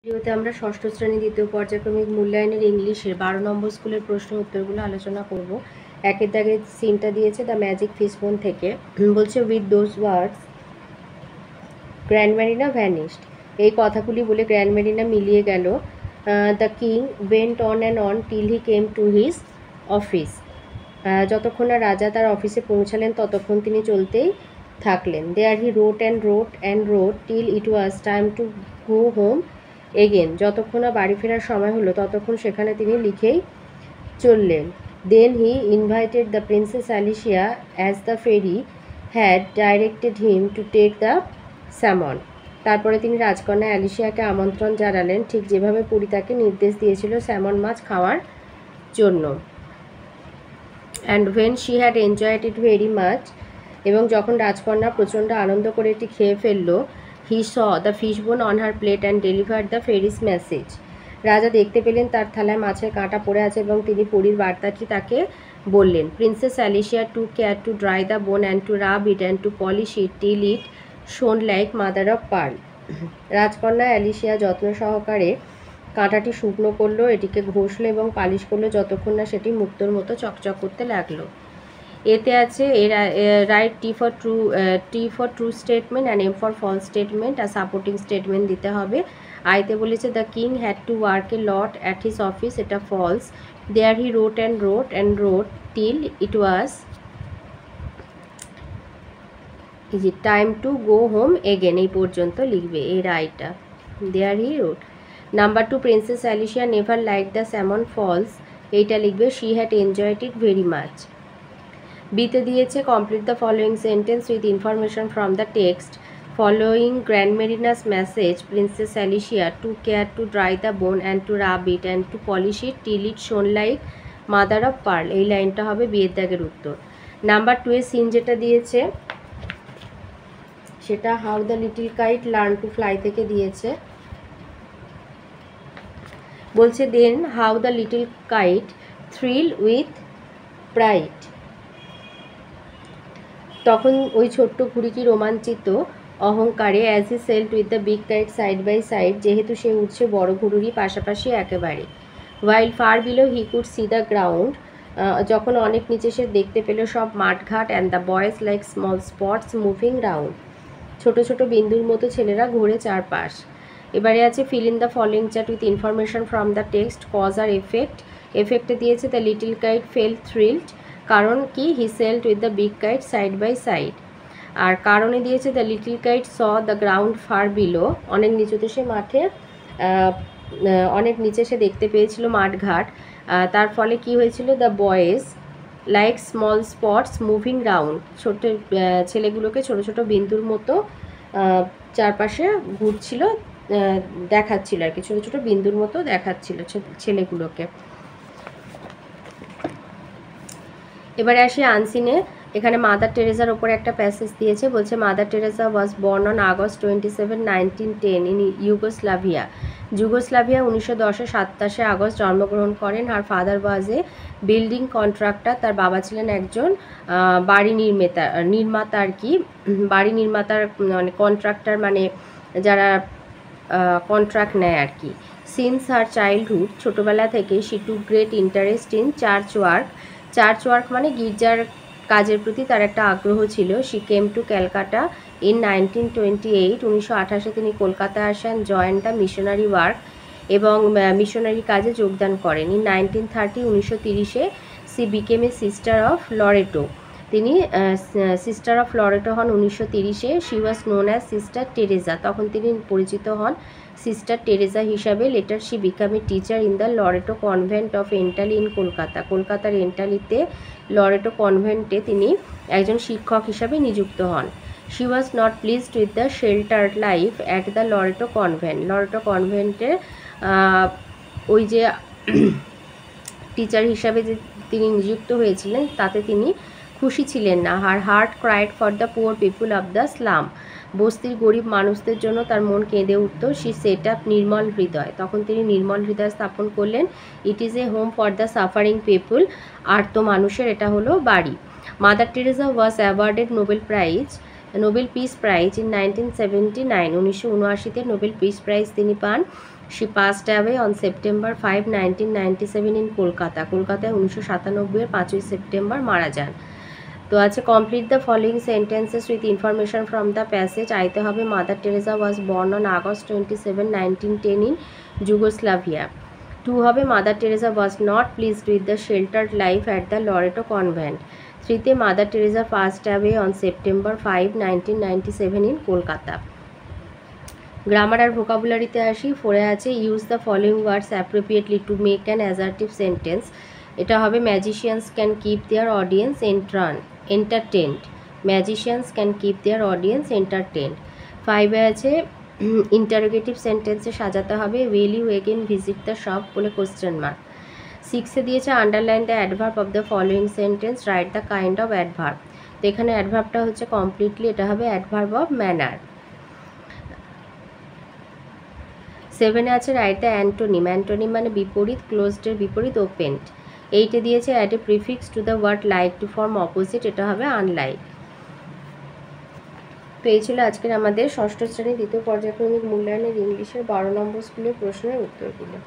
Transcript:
ভিডিওতে আমরা ষষ্ঠ শ্রেণী দ্বিতীয় পর্যায়ক্রমিক মূল্যায়নের ইংলিশের 12 নম্বর স্কুলের প্রশ্ন উত্তরগুলো আলোচনা করব। একের দাগে সিনটা দিয়েছে দ্য ম্যাজিক ফিশবোন থেকে। বলছে with those words grand Marina vanished. এই কথাগুলি বলে গ্র্যান্ড ম্যারিনা মিলিয়ে গেল। The king went on and on till he came to his office. যতক্ষণ না রাজা তার অফিসে পৌঁছালেন ততক্ষণ তিনি চলতেই থাকলেন। There he wrote and wrote and wrote till it was time to go home again. যতক্ষণ না বাড়ি ফেরার সময় হলো ততক্ষণ সেখানে তিনি লিখেই চললেন। Then he invited the princess Alicia as the fairy had directed him to take the salmon. তারপরে তিনি রাজকন্যা অ্যালিসিয়াকে আমন্ত্রণ জানালেন, ঠিক যেভাবে পুরী তাকে নির্দেশ দিয়েছিল স্যামন মাছ খাওয়ার জন্য। And when she had enjoyed it very much, এবং যখন রাজকন্যা প্রচণ্ড আনন্দ করে এটি খেয়ে ফেললো, he saw the fishbone on her plate and delivered the fairy's message. রাজা দেখতে পেলেন তার থালায় মাছের কাঁটা পড়ে আছে এবং তিনি পুরীর বার্তাটি তাকে বললেন। Princess Alicia to care to dry the bone and to rub it and to polish it till it shone like mother of pearl. রাজকন্যা অ্যালিসিয়া যত্ন সহকারে কাঁটাটি শুকনো করলো, এটিকে ঘষলো এবং পালিশ করলো যতক্ষণ না সেটি মুক্তোর মতো চকচক করতে লাগলো। এতে আছে write T for true statement and M for false statement আর সাপোর্টিং স্টেটমেন্ট দিতে হবে। আইতে বলেছে the king had to work a lot at his office, এটা ফলস। There he wrote and wrote and wrote till it was time to go home again, এই পর্যন্ত লিখবে এই রাইটটা। There he wrote. Number 2, princess Alicia never like the salmon, false, এইটা লিখবে she had enjoyed it very much. বিতে দিয়েছে complete the following sentence with information from the text. Following grand Marina's message, princess Alicia to care to dry the bone and to rub it and to polish it till it shone like mother of pearl, এই লাইনটা হবে বিয়ের দাগের উত্তর। Number 2 এ scene যেটা দিয়েছে সেটা how the little kite learn to fly থেকে দিয়েছে। বলছে then how the little kite thrill with pride. তখন ওই ছোট্ট ঘুড়িটি রোমাঞ্চিত অহংকারে as he sailed with the big kite side by side, যেহেতু সে উঠছে বড় ঘুড়ির পাশাপাশি একেবারে। While far below he could see the ground, যখন অনেক নিচে সে দেখতে পেল সব মাঠঘাট and the boys like small spots moving round, ছোট ছোট বিন্দুর মতো ছেলেরা ঘুরে চারপাশ। এবারে আছে fill in the following chart with information from the text, cause আর এফেক্ট। এফেক্টে দিয়েছে the little kite felt thrilled, কারণ কি he sailed with the big kite side by side. আর কারণে দিয়েছে the little kite saw the ground far below, অনেক নিচুতে সে মাঠে অনেক নিচে সে দেখতে পেয়েছিল মাঠঘাট, তার ফলে কি হয়েছিল the boys like small spots moving round, ছোট ছেলেগুলোকে ছোট ছোট বিন্দুর মতো চারপাশে ঘুরছিল, দেখাচ্ছিল আর কি, ছোট ছোট বিন্দুর মতো দেখাচ্ছিল ছেলেগুলোকে। এবারে আসি আনসিনে। এখানে মাদার টেরেসার ওপরে একটা প্যাসেজ দিয়েছে, বলছে Mother Teresa was born on August 27, 1910 in Yugoslavia. Yugoslavia 1910-এ 27 আগস্ট জন্মগ্রহণ করেন। আর father was a building contractor, তার বাবা ছিলেন একজন বাড়ি নির্মাতা আর কি, বাড়ি নির্মাতার মানে কন্ট্রাক্টর মানে যারা কন্ট্রাক্ট নেয় আর কি। সিন্স হার চাইল্ডহুড, ছোটোবেলা থেকে she took great interest in church work. Church work মানে গির্জার কাজের প্রতি তার একটা আগ্রহ ছিল। She came to Calcutta in 1928, 1928-এ তিনি কলকাতায় আসেন। জয়েন দ্য মিশনারি ওয়ার্ক, এবং মিশনারি কাজে যোগদান করেন। ইন 1930, 1930-এ she became a sister of Loreto, তিনি সিস্টার অফ লরেটো হন 1930-এ। She was known as sister Teresa, তখন তিনি পরিচিত হন সিস্টার টেরেজা হিসাবে। Later she become a teacher in the Loreto convent of Entally in Kolkata, কলকাতার এন্টালিতে লরেটো কনভেন্টে তিনি একজন শিক্ষক হিসাবে নিযুক্ত হন। She was not pleased with the sheltered life at the Loreto convent, Loreto কনভেন্টে ওই যে টিচার হিসাবে যে তিনি নিযুক্ত হয়েছিলেন তাতে তিনি খুশি ছিলেন না। Her heart cried for the poor people of the slum, বস্তির গরিব মানুষদের জন্য তার মন কেঁদে উঠত। She set up Nirmal Hriday, তখন তিনি নির্মল হৃদয় স্থাপন করলেন। It is a home for the suffering people, আর্ত মানুষের এটা হলো বাড়ি। Mother Teresa was awarded Nobel Peace Prize in 1979, 1979-তে নোবেল পিস প্রাইজ তিনি পান। She passed away on September 5, 1997 in Kolkata. কলকাতায় 1997 5ই সেপ্টেম্বর মারা যান। তো আছে complete the following sentences with information from the passage. আইতে হবে Mother Teresa was born on August 27, 1910 in Yugoslavia. 2 হবে Mother Teresa was not pleased with the sheltered life at the Loreto Convent. 3তে Mother Teresa passed away on September 5, 1997 in Kolkata. Grammar আর ভোকাবুলারিতে আসি। 4এ আছে use the following words appropriately to make an assertive sentence. এটা হবে magicians can keep their audience entertained. Magicians can keep their audience entertained. 5এ আছে ইন্টারোগেটিভ সেন্টেন্সে সাজাতে হবে will you again visit the shop বলে কোশ্চেন মার্ক। 6এ দিয়েছে underline the adverb of the following sentence, write the kind of adverb. তো এখানে অ্যাডভার্বটা হচ্ছে কমপ্লিটলি, এটা হবে অ্যাডভার্ব অফ ম্যানার। 7এ আছে রাইট দ্য অ্যান্টোনিম। অ্যান্টোনিম মানে বিপরীত, ক্লোজডের বিপরীত ওপেনড। 8এ দিয়েছে add a prefix to the word like to form opposite, এটা হবে আনলাইক। তো এই ছিল আজকের আমাদের ষষ্ঠ শ্রেণী দ্বিতীয় পর্যায়ক্রমিক মূল্যায়নের ইংলিশের 12 নম্বর স্কুলের প্রশ্নের উত্তরগুলো।